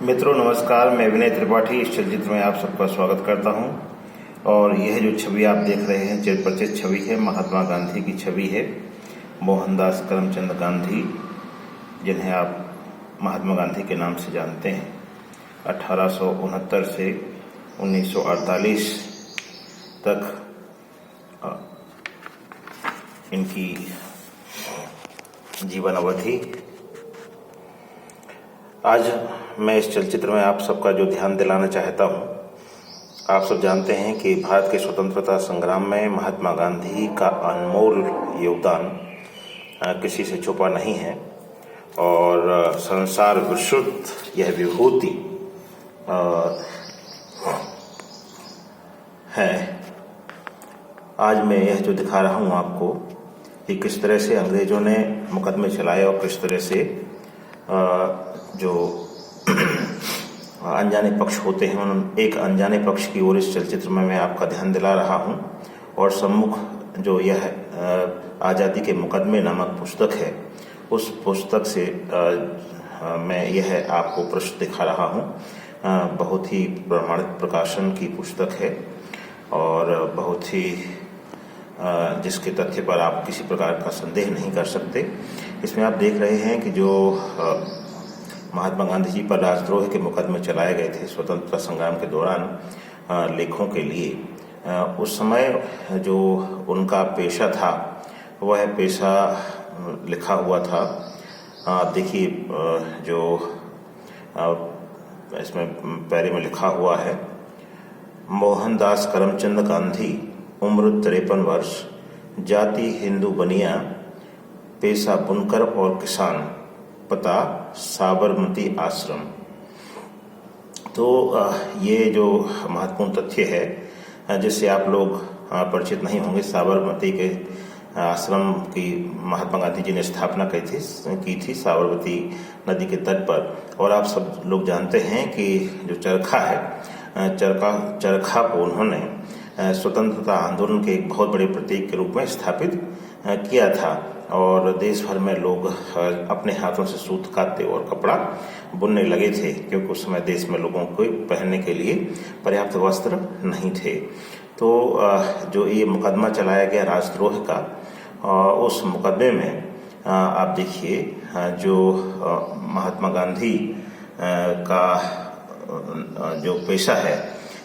मित्रों नमस्कार, मैं विनय त्रिपाठी इस चलचित्र में आप सबका स्वागत करता हूं। और यह जो छवि आप देख रहे हैं चिरपरिचित छवि है, महात्मा गांधी की छवि है। मोहनदास करमचंद गांधी, जिन्हें आप महात्मा गांधी के नाम से जानते हैं, 1869 से 1948 तक इनकी जीवन अवधि। आज मैं इस चलचित्र में आप सबका जो ध्यान दिलाना चाहता हूं, आप सब जानते हैं कि भारत के स्वतंत्रता संग्राम में महात्मा गांधी का अनमोल योगदान किसी से छुपा नहीं है और संसार विश्रुत यह विभूति है। आज मैं यह जो दिखा रहा हूं आपको कि किस तरह से अंग्रेजों ने मुकदमे चलाए और किस तरह से जो अनजाने पक्ष होते हैं उन एक अनजाने पक्ष की ओर इस चलचित्र में मैं आपका ध्यान दिला रहा हूं। और सम्मुख जो यह आज़ादी के मुकदमे नामक पुस्तक है, उस पुस्तक से मैं यह आपको पृष्ठ दिखा रहा हूं। बहुत ही प्रमाणित प्रकाशन की पुस्तक है और बहुत ही जिसके तथ्य पर आप किसी प्रकार का संदेह नहीं कर सकते। इसमें आप देख रहे हैं कि जो महात्मा गांधी जी पर राजद्रोह के मुकदमे चलाए गए थे स्वतंत्रता संग्राम के दौरान लेखों के लिए, उस समय जो उनका पेशा था वह पेशा लिखा हुआ था। देखिए जो इसमें पैरे में लिखा हुआ है, मोहनदास करमचंद गांधी, उम्र 53 वर्ष, जाति हिंदू बनिया, पेशा बुनकर और किसान, पता साबरमती आश्रम। तो ये जो महत्वपूर्ण तथ्य है जिससे आप लोग परिचित नहीं होंगे, साबरमती के आश्रम की महात्मा गांधी जी ने स्थापना की थी साबरमती नदी के तट पर। और आप सब लोग जानते हैं कि जो चरखा है, चरखा को उन्होंने स्वतंत्रता आंदोलन के एक बहुत बड़े प्रतीक के रूप में स्थापित किया था। और देश भर में लोग अपने हाथों से सूत काटते और कपड़ा बुनने लगे थे, क्योंकि उस समय देश में लोगों को पहनने के लिए पर्याप्त वस्त्र नहीं थे। तो जो ये मुकदमा चलाया गया राजद्रोह का, उस मुकदमे में आप देखिए जो महात्मा गांधी का जो पेशा है,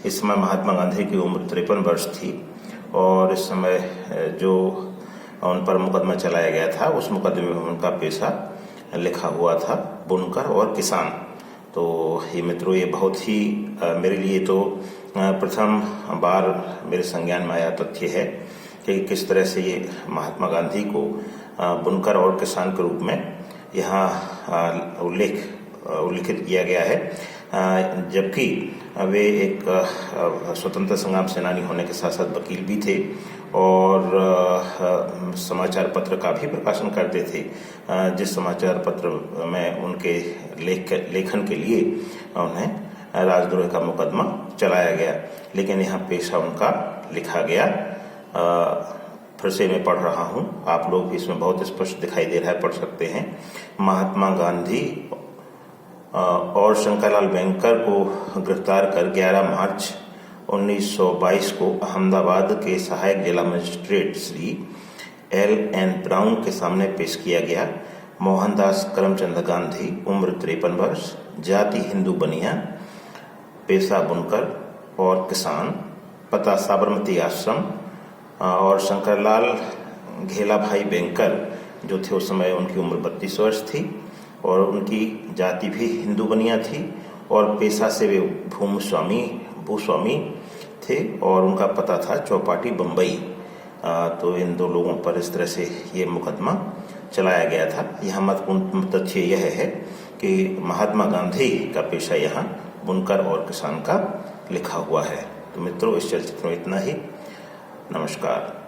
इस समय महात्मा गांधी की उम्र 53 वर्ष थी और इस समय जो उन पर मुकदमा चलाया गया था उस मुकदमे में उनका पेशा लिखा हुआ था बुनकर और किसान। तो ये मित्रों, ये बहुत ही मेरे लिए तो प्रथम बार मेरे संज्ञान में आया तथ्य है कि किस तरह से ये महात्मा गांधी को बुनकर और किसान के रूप में यहाँ उल्लिखित किया गया है, जबकि वे एक स्वतंत्रता संग्राम सेनानी होने के साथ साथ वकील भी थे और समाचार पत्र का भी प्रकाशन करते थे, जिस समाचार पत्र में उनके लेखन के लिए उन्हें राजद्रोह का मुकदमा चलाया गया। लेकिन यहाँ पेशा उनका लिखा गया। फिर से मैं पढ़ रहा हूँ, आप लोग भी इसमें बहुत स्पष्ट दिखाई दे रहा है, पढ़ सकते हैं। महात्मा गांधी और शंकरलाल बैंकर को गिरफ्तार कर 11 मार्च 1922 को अहमदाबाद के सहायक जिला मजिस्ट्रेट श्री L.N. ब्राउन के सामने पेश किया गया। मोहनदास करमचंद गांधी, उम्र 53 वर्ष, जाति हिंदू बनिया, पेशा बुनकर और किसान, पता साबरमती आश्रम। और शंकरलाल घेला भाई बैंकर जो थे, उस समय उनकी उम्र 32 वर्ष थी और उनकी जाति भी हिंदू बनिया थी और पेशा से वे भूस्वामी थे और उनका पता था चौपाटी बम्बई। तो इन दो लोगों पर इस तरह से ये मुकदमा चलाया गया था। यहाँ महत्वपूर्ण तथ्य यह है कि महात्मा गांधी का पेशा यहाँ बुनकर और किसान का लिखा हुआ है। तो मित्रों, इस चलचित्र में इतना ही। नमस्कार।